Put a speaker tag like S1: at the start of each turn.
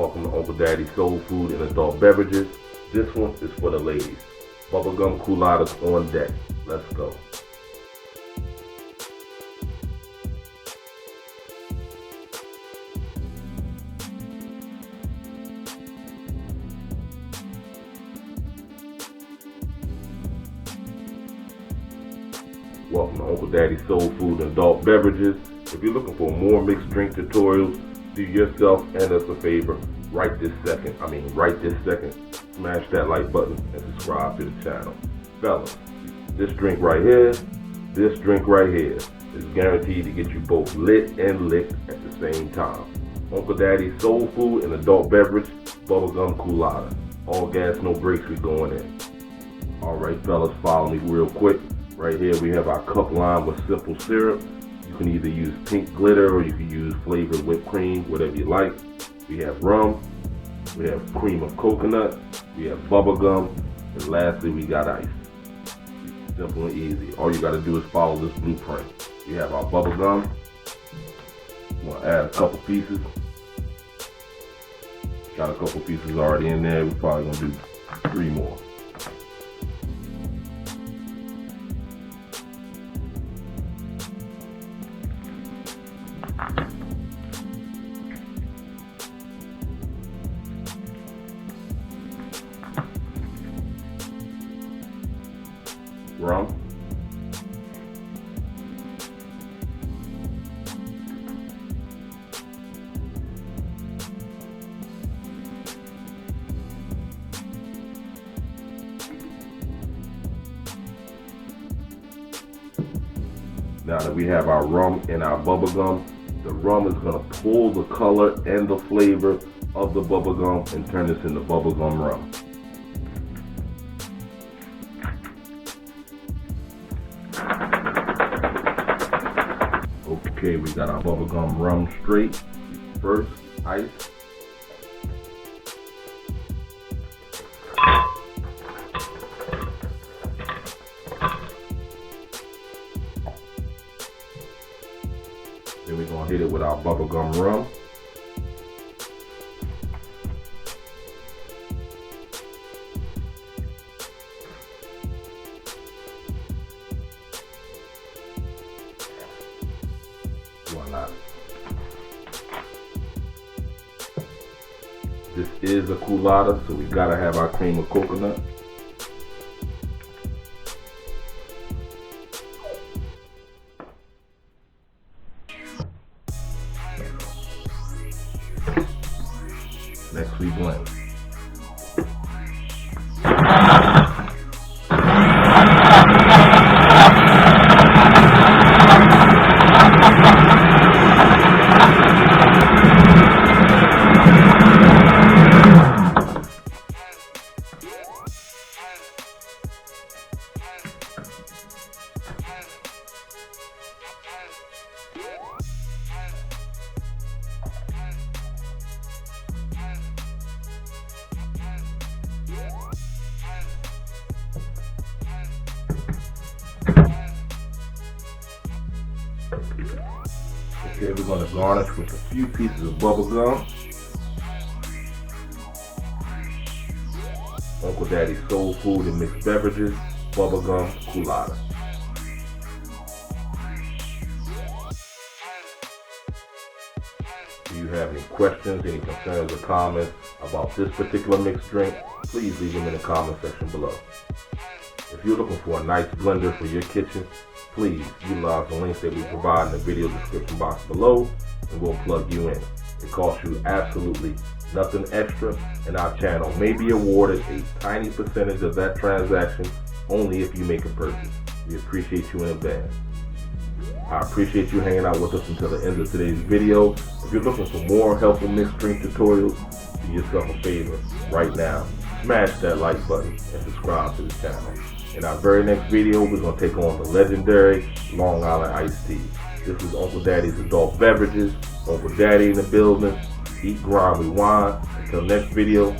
S1: Welcome to Uncle Daddy's Soul Food and Adult Beverages. This one is for the ladies. Bubblegum coladas on deck. Let's go. Welcome to Uncle Daddy's Soul Food and Adult Beverages. If you're looking for more mixed drink tutorials, do yourself and us a favor. Right this second, smash that like button and subscribe to the channel. Fellas, this drink right here is guaranteed to get you both lit and licked at the same time. Uncle Daddy's Soul Food and Adult Beverage, Bubblegum Colada. All gas, no brakes, we going in. Alright fellas, follow me real quick. Right here we have our cup line with simple syrup. You can either use pink glitter or you can use flavored whipped cream, whatever you like. We have rum, we have cream of coconut, we have bubble gum, and lastly we got ice. Simple and easy. All you got to do is follow this blueprint. We have our bubble gum. We'll add a couple pieces. Got a couple pieces already in there. We're probably going to do 3 more. Rum, now that we have our rum and our bubble gum, the rum is going to pull the color and the flavor of the bubble gum and turn this into bubble gum rum. Okay, we got our bubblegum rum straight. First, ice. Then we're gonna hit it with our bubblegum rum. Voila. This is a colada, so we gotta have our cream of coconut. Next we blend. Okay, we're going to garnish with a few pieces of bubble gum. Uncle Daddy's Soul Food and Mixed Beverages, Bubblegum Colada. Do you have any questions, any concerns or comments about this particular mixed drink? Please leave them in the comment section below. If you're looking for a nice blender for your kitchen, please utilize the links that we provide in the video description box below and we'll plug you in. It costs you absolutely nothing extra, and our channel may be awarded a tiny percentage of that transaction only if you make a purchase. We appreciate you in advance. I appreciate you hanging out with us until the end of today's video. If you're looking for more helpful mixed drink tutorials, do yourself a favor right now. Smash that like button and subscribe to the channel. In our very next video, we're going to take on the legendary Long Island iced tea. This is Uncle Daddy's Adult Beverages. Uncle Daddy in the building. Eat, grind, rewind. Until next video.